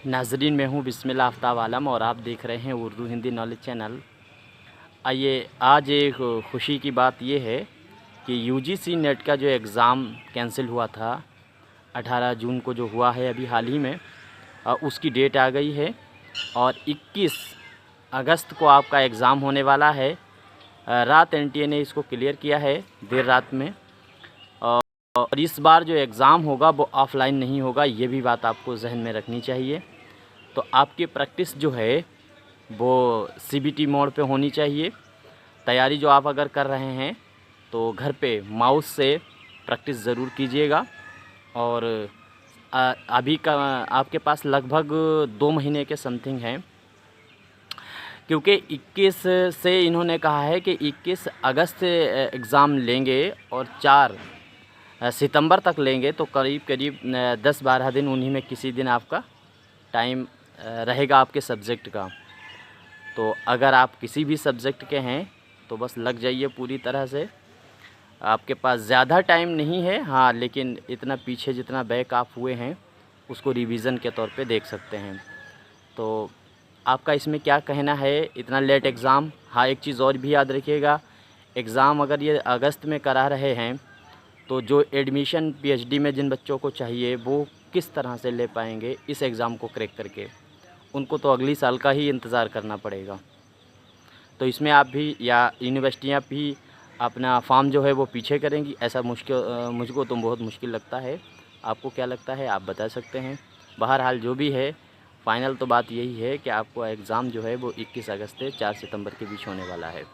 नाजरीन, मैं हूँ बिस्मिल्लाह आफ्ताब आलम और आप देख रहे हैं उर्दू हिंदी नॉलेज चैनल। आइए, आज एक खुशी की बात यह है कि यूजीसी नेट का जो एग्ज़ाम कैंसिल हुआ था 18 जून को, जो हुआ है अभी हाल ही में, उसकी डेट आ गई है और 21 अगस्त को आपका एग्ज़ाम होने वाला है। रात एनटीए ने इसको क्लियर किया है देर रात में। और इस बार जो एग्ज़ाम होगा वो ऑफ़लाइन नहीं होगा, ये भी बात आपको जहन में रखनी चाहिए। तो आपकी प्रैक्टिस जो है वो सीबीटी मोड पे होनी चाहिए। तैयारी जो आप अगर कर रहे हैं तो घर पे माउस से प्रैक्टिस ज़रूर कीजिएगा। और अभी का आपके पास लगभग 2 महीने के समथिंग हैं, क्योंकि 21 से इन्होंने कहा है कि 21 अगस्त से एग्ज़ाम लेंगे और 4 सितंबर तक लेंगे। तो करीब करीब 10-12 दिन उन्हीं में किसी दिन आपका टाइम रहेगा आपके सब्जेक्ट का। तो अगर आप किसी भी सब्जेक्ट के हैं तो बस लग जाइए पूरी तरह से। आपके पास ज़्यादा टाइम नहीं है, हाँ, लेकिन इतना पीछे जितना बैक आप हुए हैं उसको रिवीज़न के तौर पे देख सकते हैं। तो आपका इसमें क्या कहना है, इतना लेट एग्ज़ाम? हाँ, एक चीज़ और भी याद रखिएगा, एग्ज़ाम अगर ये अगस्त में करा रहे हैं तो जो एडमिशन पीएचडी में जिन बच्चों को चाहिए वो किस तरह से ले पाएंगे इस एग्ज़ाम को क्रैक करके? उनको तो अगली साल का ही इंतज़ार करना पड़ेगा। तो इसमें आप भी या यूनिवर्सिटियाँ भी अपना फॉर्म जो है वो पीछे करेंगी, ऐसा मुझको तो बहुत मुश्किल लगता है। आपको क्या लगता है, आप बता सकते हैं। बहरहाल जो भी है, फ़ाइनल तो बात यही है कि आपको एग्ज़ाम जो है वो 21 अगस्त से 4 सितंबर के बीच होने वाला है।